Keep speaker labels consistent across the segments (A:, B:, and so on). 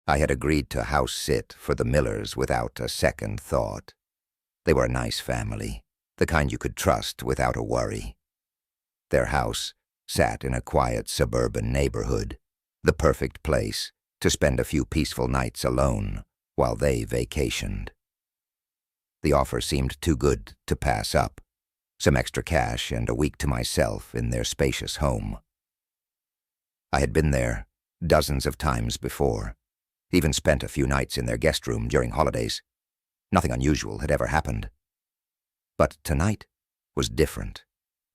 A: I had agreed to house sit for the Millers without a second thought. They were a nice family, the kind you could trust without a worry. Their house sat in a quiet suburban neighborhood, the perfect place to spend a few peaceful nights alone while they vacationed. The offer seemed too good to pass up, some extra cash and a week to myself in their spacious home. I had been there dozens of times before, even spent a few nights in their guest room during holidays. Nothing unusual had ever happened. But tonight was different.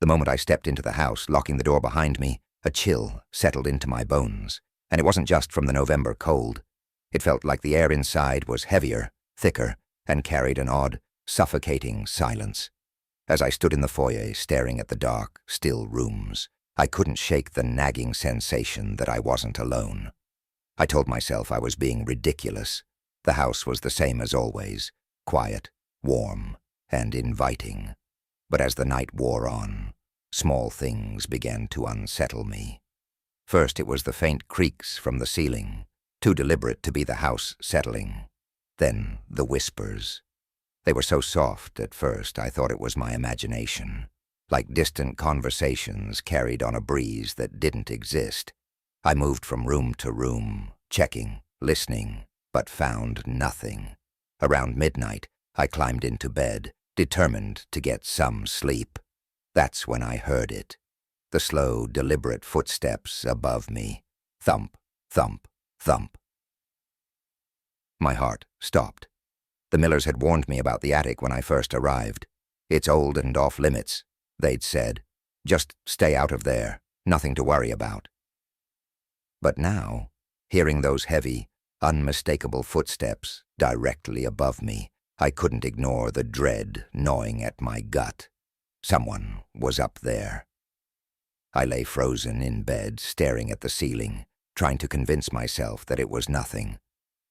A: The moment I stepped into the house, locking the door behind me, a chill settled into my bones, and it wasn't just from the November cold. It felt like the air inside was heavier, thicker, and carried an odd, suffocating silence. As I stood in the foyer staring at the dark, still rooms, I couldn't shake the nagging sensation that I wasn't alone. I told myself I was being ridiculous. The house was the same as always, quiet, warm, and inviting. But as the night wore on, small things began to unsettle me. First, it was the faint creaks from the ceiling, too deliberate to be the house settling. Then the whispers. They were so soft at first I thought it was my imagination, like distant conversations carried on a breeze that didn't exist. I moved from room to room, checking, listening, but found nothing. Around midnight, I climbed into bed, determined to get some sleep. That's when I heard it. The slow, deliberate footsteps above me. Thump, thump, thump. My heart stopped. The Millers had warned me about the attic when I first arrived. It's old and off limits, they'd said. Just stay out of there, nothing to worry about. But now, hearing those heavy, unmistakable footsteps directly above me, I couldn't ignore the dread gnawing at my gut. Someone was up there. I lay frozen in bed, staring at the ceiling, trying to convince myself that it was nothing.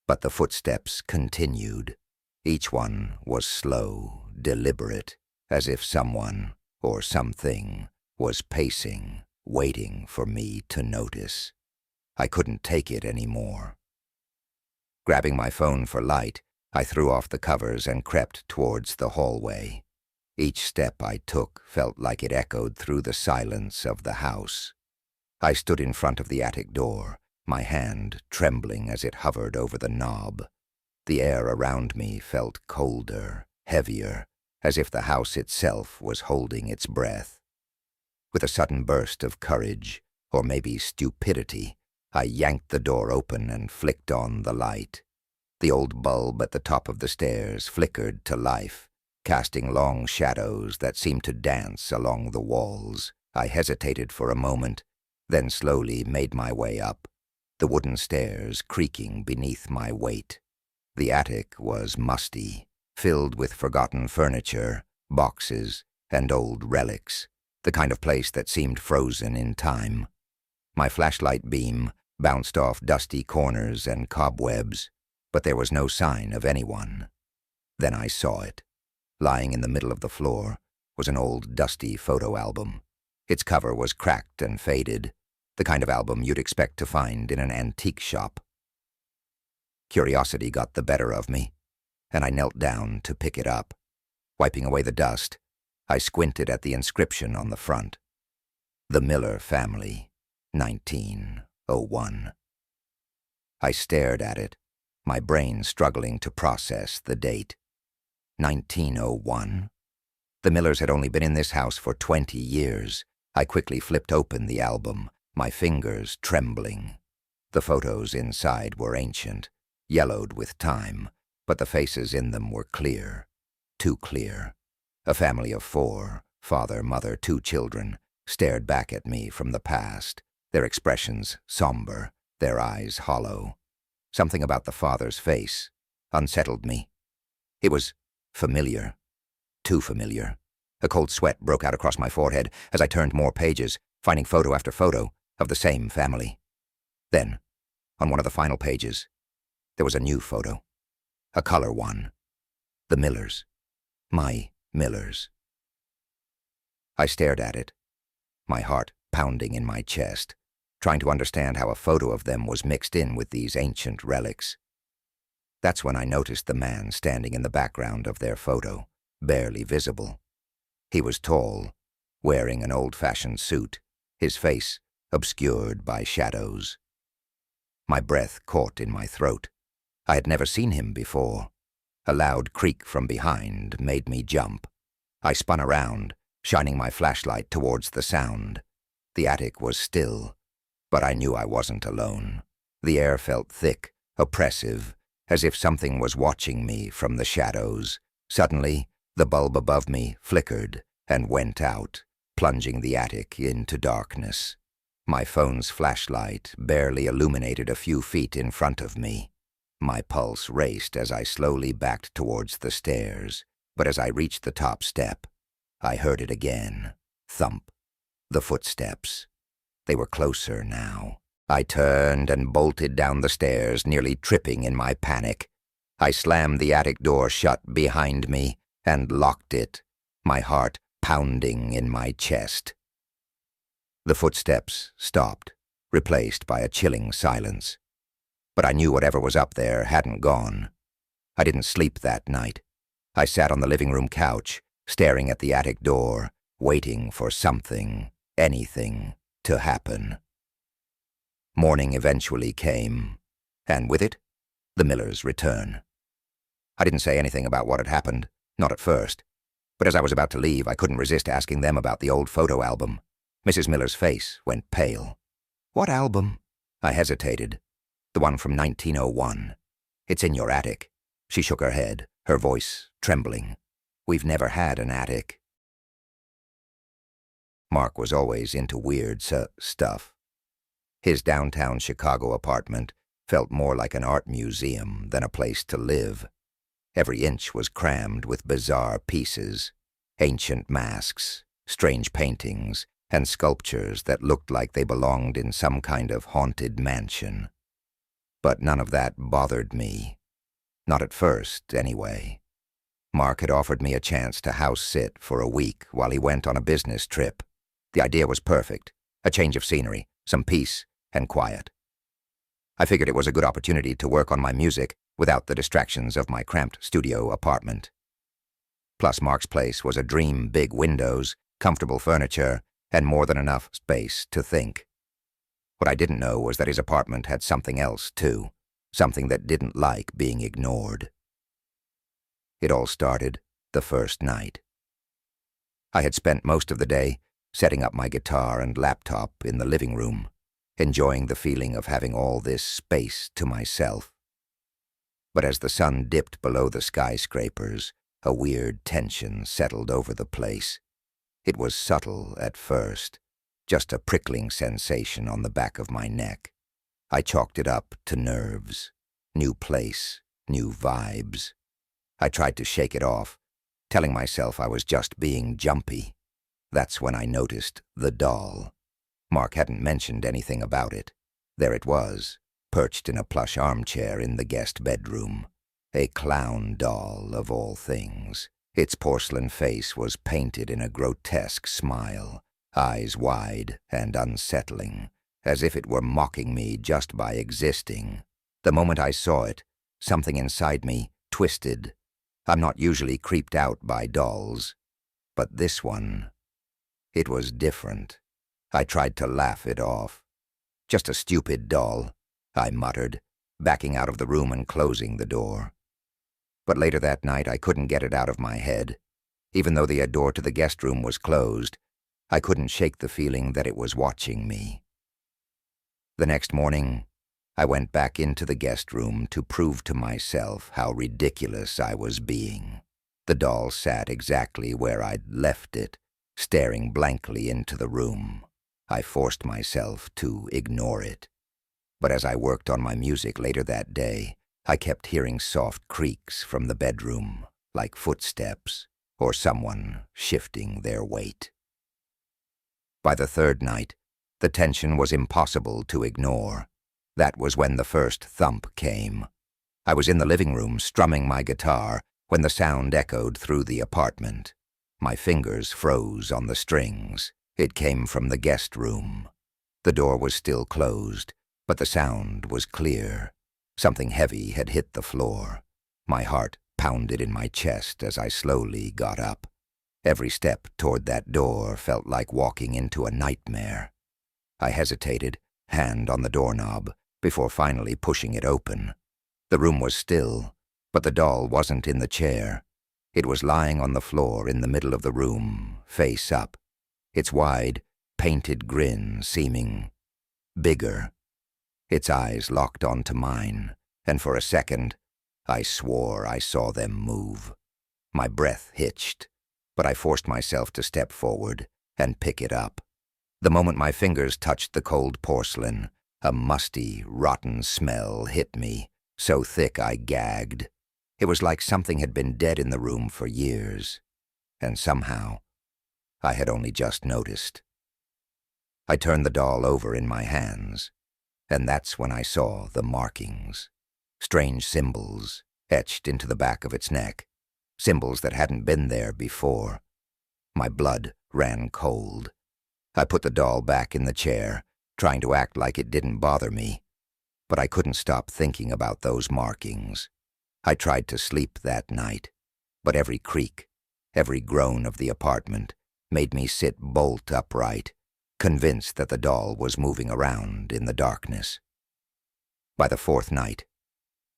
A: But the footsteps continued. Each one was slow, deliberate, as if someone or something was pacing, waiting for me to notice. I couldn't take it anymore. Grabbing my phone for light, I threw off the covers and crept towards the hallway. Each step I took felt like it echoed through the silence of the house. I stood in front of the attic door, my hand trembling as it hovered over the knob. The air around me felt colder, heavier, as if the house itself was holding its breath. With a sudden burst of courage, or maybe stupidity, I yanked the door open and flicked on the light. The old bulb at the top of the stairs flickered to life, casting long shadows that seemed to dance along the walls. I hesitated for a moment, then slowly made my way up, the wooden stairs creaking beneath my weight. The attic was musty, filled with forgotten furniture, boxes, and old relics, the kind of place that seemed frozen in time. My flashlight beam bounced off dusty corners and cobwebs, but there was no sign of anyone. Then I saw it. Lying in the middle of the floor was an old dusty photo album. Its cover was cracked and faded, the kind of album you'd expect to find in an antique shop. Curiosity got the better of me, and I knelt down to pick it up. Wiping away the dust, I squinted at the inscription on the front. The Miller Family, 1901. I stared at it, my brain struggling to process the date. 1901? The Millers had only been in this house for 20 years. I quickly flipped open the album, my fingers trembling. The photos inside were ancient, yellowed with time, but the faces in them were clear, too clear. A family of 4, father, mother, 2 children, stared back at me from the past, their expressions somber, their eyes hollow. Something about the father's face unsettled me. It was familiar, too familiar. A cold sweat broke out across my forehead as I turned more pages, finding photo after photo of the same family. Then, on one of the final pages, there was a new photo, a color one. The Millers. My Millers. I stared at it, my heart pounding in my chest. trying to understand how a photo of them was mixed in with these ancient relics. That's when I noticed the man standing in the background of their photo, barely visible. He was tall, wearing an old-fashioned suit, his face obscured by shadows. My breath caught in my throat. I had never seen him before. A loud creak from behind made me jump. I spun around, shining my flashlight towards the sound. The attic was still, but I knew I wasn't alone. The air felt thick, oppressive, as if something was watching me from the shadows. Suddenly, the bulb above me flickered and went out, plunging the attic into darkness. My phone's flashlight barely illuminated a few feet in front of me. My pulse raced as I slowly backed towards the stairs, but as I reached the top step, I heard it again. Thump. The footsteps. They were closer now. I turned and bolted down the stairs, nearly tripping in my panic. I slammed the attic door shut behind me and locked it, my heart pounding in my chest. The footsteps stopped, replaced by a chilling silence. But I knew whatever was up there hadn't gone. I didn't sleep that night. I sat on the living room couch, staring at the attic door, waiting for something, anything, to happen. Morning eventually came, and with it, the Millers' return. I didn't say anything about what had happened, not at first, but as I was about to leave, I couldn't resist asking them about the old photo album. Mrs. Miller's face went pale. "What album?" I hesitated. "The one from 1901. It's in your attic." She shook her head, her voice trembling. "We've never had an attic." Mark was always into weird stuff. His downtown Chicago apartment felt more like an art museum than a place to live. Every inch was crammed with bizarre pieces, ancient masks, strange paintings, and sculptures that looked like they belonged in some kind of haunted mansion. But none of that bothered me. Not at first, anyway. Mark had offered me a chance to house-sit for a week while he went on a business trip. The idea was perfect. A change of scenery, some peace, and quiet. I figured it was a good opportunity to work on my music without the distractions of my cramped studio apartment. Plus, Mark's place was a dream: big windows, comfortable furniture, and more than enough space to think. What I didn't know was that his apartment had something else, too, something that didn't like being ignored. It all started the first night. I had spent most of the day setting up my guitar and laptop in the living room, enjoying the feeling of having all this space to myself. But as the sun dipped below the skyscrapers, a weird tension settled over the place. It was subtle at first, just a prickling sensation on the back of my neck. I chalked it up to nerves. New place, new vibes. I tried to shake it off, telling myself I was just being jumpy. That's when I noticed the doll. Mark hadn't mentioned anything about it. There it was, perched in a plush armchair in the guest bedroom. A clown doll, of all things. Its porcelain face was painted in a grotesque smile, eyes wide and unsettling, as if it were mocking me just by existing. The moment I saw it, something inside me twisted. I'm not usually creeped out by dolls, but this one, it was different. I tried to laugh it off. "Just a stupid doll," I muttered, backing out of the room and closing the door. But later that night, I couldn't get it out of my head. Even though the door to the guest room was closed, I couldn't shake the feeling that it was watching me. The next morning, I went back into the guest room to prove to myself how ridiculous I was being. The doll sat exactly where I'd left it, staring blankly into the room. I forced myself to ignore it. But as I worked on my music later that day, I kept hearing soft creaks from the bedroom, like footsteps or someone shifting their weight. By the third night, the tension was impossible to ignore. That was when the first thump came. I was in the living room strumming my guitar when the sound echoed through the apartment. My fingers froze on the strings. It came from the guest room. The door was still closed, but the sound was clear. Something heavy had hit the floor. My heart pounded in my chest as I slowly got up. Every step toward that door felt like walking into a nightmare. I hesitated, hand on the doorknob, before finally pushing it open. The room was still, but the doll wasn't in the chair. It was lying on the floor in the middle of the room, face up, its wide, painted grin seeming bigger. Its eyes locked onto mine, and for a second, I swore I saw them move. My breath hitched, but I forced myself to step forward and pick it up. The moment my fingers touched the cold porcelain, a musty, rotten smell hit me, so thick I gagged. It was like something had been dead in the room for years, and somehow I had only just noticed. I turned the doll over in my hands, and that's when I saw the markings. Strange symbols etched into the back of its neck, symbols that hadn't been there before. My blood ran cold. I put the doll back in the chair, trying to act like it didn't bother me, but I couldn't stop thinking about those markings. I tried to sleep that night, but every creak, every groan of the apartment made me sit bolt upright, convinced that the doll was moving around in the darkness. By the fourth night,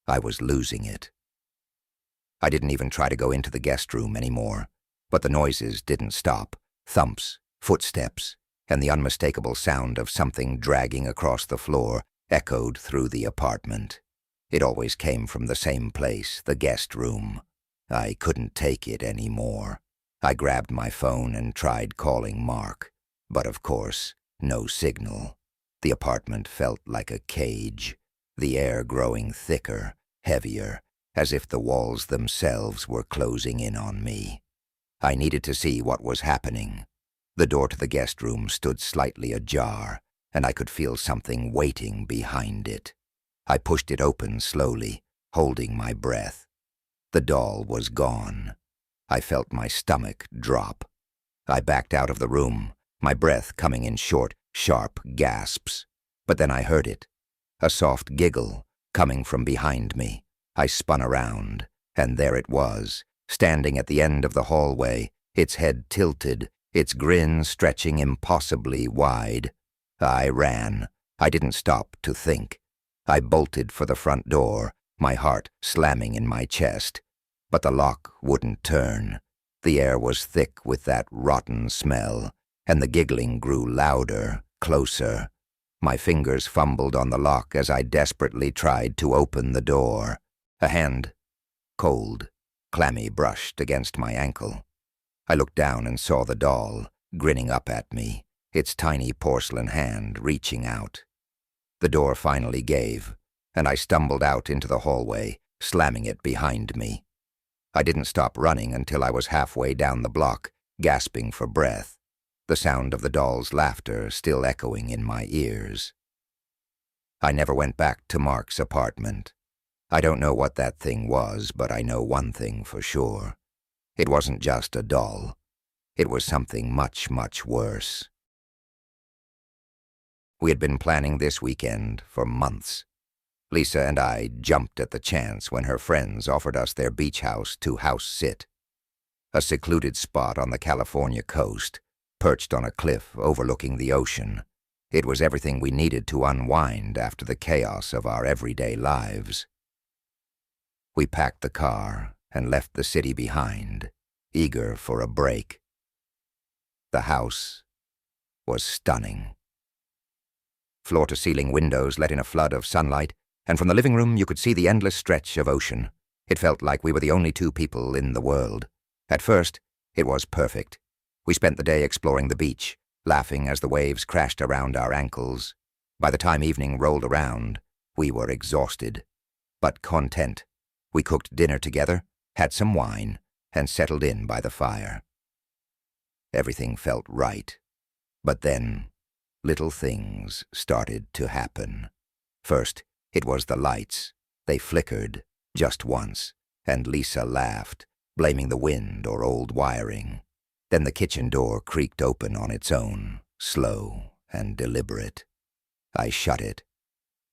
A: I was losing it. I didn't even try to go into the guest room anymore, but the noises didn't stop. Thumps, footsteps, and the unmistakable sound of something dragging across the floor echoed through the apartment. It always came from the same place, the guest room. I couldn't take it anymore. I grabbed my phone and tried calling Mark, but of course, no signal. The apartment felt like a cage, the air growing thicker, heavier, as if the walls themselves were closing in on me. I needed to see what was happening. The door to the guest room stood slightly ajar, and I could feel something waiting behind it. I pushed it open slowly, holding my breath. The doll was gone. I felt my stomach drop. I backed out of the room, my breath coming in short, sharp gasps. But then I heard it, a soft giggle coming from behind me. I spun around, and there it was, standing at the end of the hallway, its head tilted, its grin stretching impossibly wide. I ran. I didn't stop to think. I bolted for the front door, my heart slamming in my chest. But the lock wouldn't turn. The air was thick with that rotten smell, and the giggling grew louder, closer. My fingers fumbled on the lock as I desperately tried to open the door. A hand, cold, clammy, brushed against my ankle. I looked down and saw the doll, grinning up at me, its tiny porcelain hand reaching out. The door finally gave, and I stumbled out into the hallway, slamming it behind me. I didn't stop running until I was halfway down the block, gasping for breath, the sound of the doll's laughter still echoing in my ears. I never went back to Mark's apartment. I don't know what that thing was, but I know one thing for sure. It wasn't just a doll. It was something much, much worse. We had been planning this weekend for months. Lisa and I jumped at the chance when her friends offered us their beach house to house sit. A secluded spot on the California coast, perched on a cliff overlooking the ocean. It was everything we needed to unwind after the chaos of our everyday lives. We packed the car and left the city behind, eager for a break. The house was stunning. Floor-to-ceiling windows let in a flood of sunlight, and from the living room you could see the endless stretch of ocean. It felt like we were the only two people in the world. At first, it was perfect. We spent the day exploring the beach, laughing as the waves crashed around our ankles. By the time evening rolled around, we were exhausted, but content. We cooked dinner together, had some wine, and settled in by the fire. Everything felt right, but then little things started to happen. First, it was the lights. They flickered, just once, and Lisa laughed, blaming the wind or old wiring. Then the kitchen door creaked open on its own, slow and deliberate. I shut it,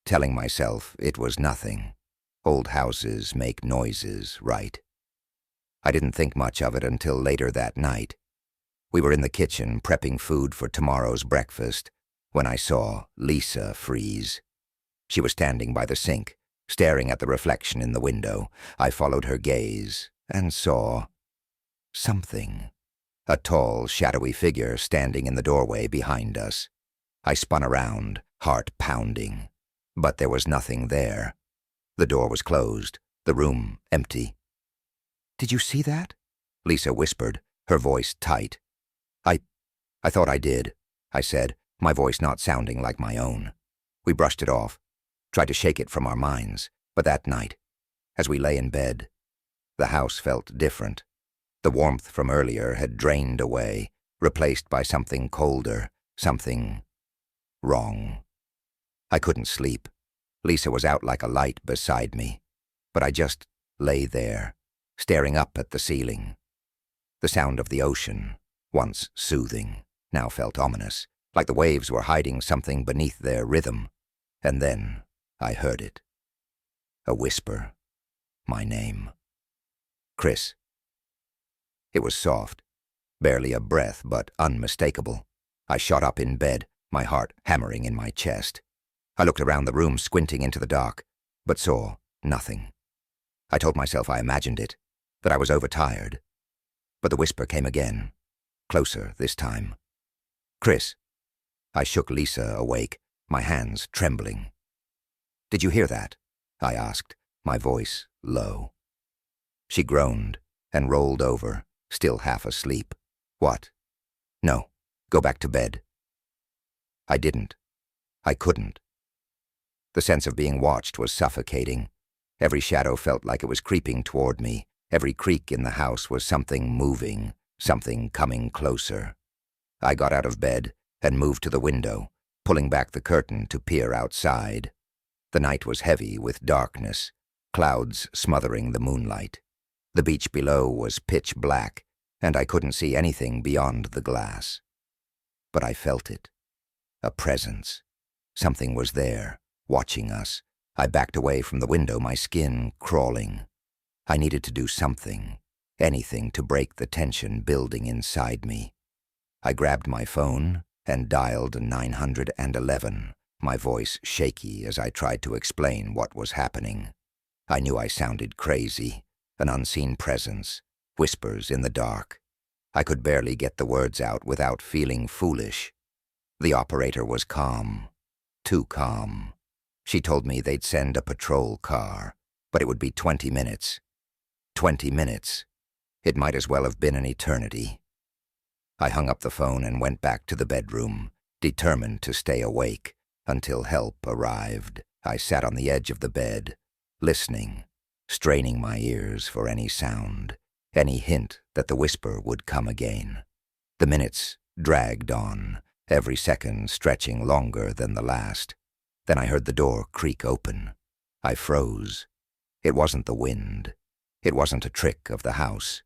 A: telling myself it was nothing. Old houses make noises, right? I didn't think much of it until later that night. We were in the kitchen prepping food for tomorrow's breakfast when I saw Lisa freeze. She was standing by the sink, staring at the reflection in the window. I followed her gaze and saw something. A tall, shadowy figure standing in the doorway behind us. I spun around, heart pounding. But there was nothing there. The door was closed, the room empty. "Did you see that?" Lisa whispered, her voice tight. I thought I did," I said, my voice not sounding like my own. We brushed it off, tried to shake it from our minds, but that night, as we lay in bed, the house felt different. The warmth from earlier had drained away, replaced by something colder, something wrong. I couldn't sleep. Lisa was out like a light beside me, but I just lay there, staring up at the ceiling. The sound of the ocean, once soothing, now felt ominous, like the waves were hiding something beneath their rhythm. And then I heard it. A whisper. My name. Chris. It was soft, barely a breath, but unmistakable. I shot up in bed, my heart hammering in my chest. I looked around the room, squinting into the dark, but saw nothing. I told myself I imagined it, that I was overtired. But the whisper came again, closer this time. "Chris." I shook Lisa awake, my hands trembling. "Did you hear that?" I asked, my voice low. She groaned and rolled over, still half asleep. "What?" "No, go back to bed." I didn't. I couldn't. The sense of being watched was suffocating. Every shadow felt like it was creeping toward me. Every creak in the house was something moving, something coming closer. I got out of bed and moved to the window, pulling back the curtain to peer outside. The night was heavy with darkness, clouds smothering the moonlight. The beach below was pitch black, and I couldn't see anything beyond the glass. But I felt it. A presence. Something was there, watching us. I backed away from the window, my skin crawling. I needed to do something, anything to break the tension building inside me. I grabbed my phone and dialed 911, my voice shaky as I tried to explain what was happening. I knew I sounded crazy, an unseen presence, whispers in the dark. I could barely get the words out without feeling foolish. The operator was calm, too calm. She told me they'd send a patrol car, but it would be 20 minutes. 20 minutes. It might as well have been an eternity. I hung up the phone and went back to the bedroom, determined to stay awake until help arrived. I sat on the edge of the bed, listening, straining my ears for any sound, any hint that the whisper would come again. The minutes dragged on, every second stretching longer than the last. Then I heard the door creak open. I froze. It wasn't the wind. It wasn't a trick of the house.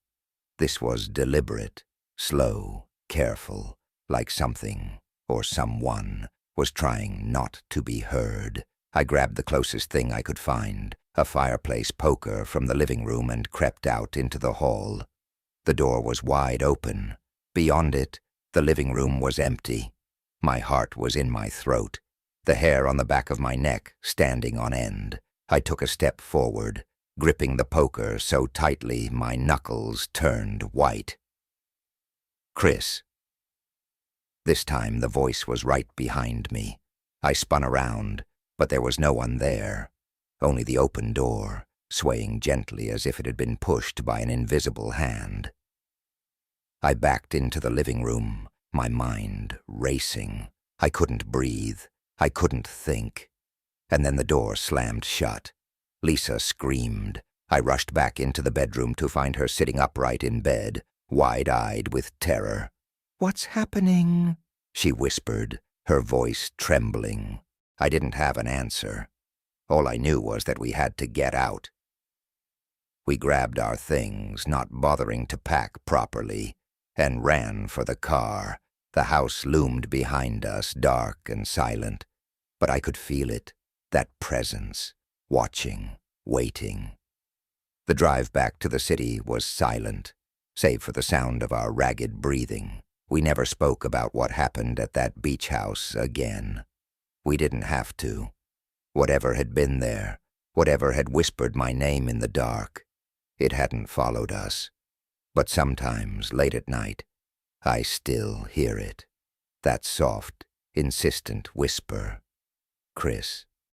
A: This was deliberate, slow, careful, like something, or someone, was trying not to be heard. I grabbed the closest thing I could find, a fireplace poker from the living room, and crept out into the hall. The door was wide open. Beyond it, the living room was empty. My heart was in my throat, the hair on the back of my neck standing on end. I took a step forward, gripping the poker so tightly my knuckles turned white. "Chris." This time the voice was right behind me. I spun around, but there was no one there, only the open door, swaying gently as if it had been pushed by an invisible hand. I backed into the living room, my mind racing. I couldn't breathe. I couldn't think. And then the door slammed shut. Lisa screamed. I rushed back into the bedroom to find her sitting upright in bed, wide-eyed with terror. "What's happening?" she whispered, her voice trembling. I didn't have an answer. All I knew was that we had to get out. We grabbed our things, not bothering to pack properly, and ran for the car. The house loomed behind us, dark and silent. but I could feel it, that presence, watching, waiting. The drive back to the city was silent, save for the sound of our ragged breathing. We never spoke about what happened at that beach house again. We didn't have to. Whatever had been there, whatever had whispered my name in the dark, it hadn't followed us. But sometimes, late at night, I still hear it. That soft, insistent whisper. Chris.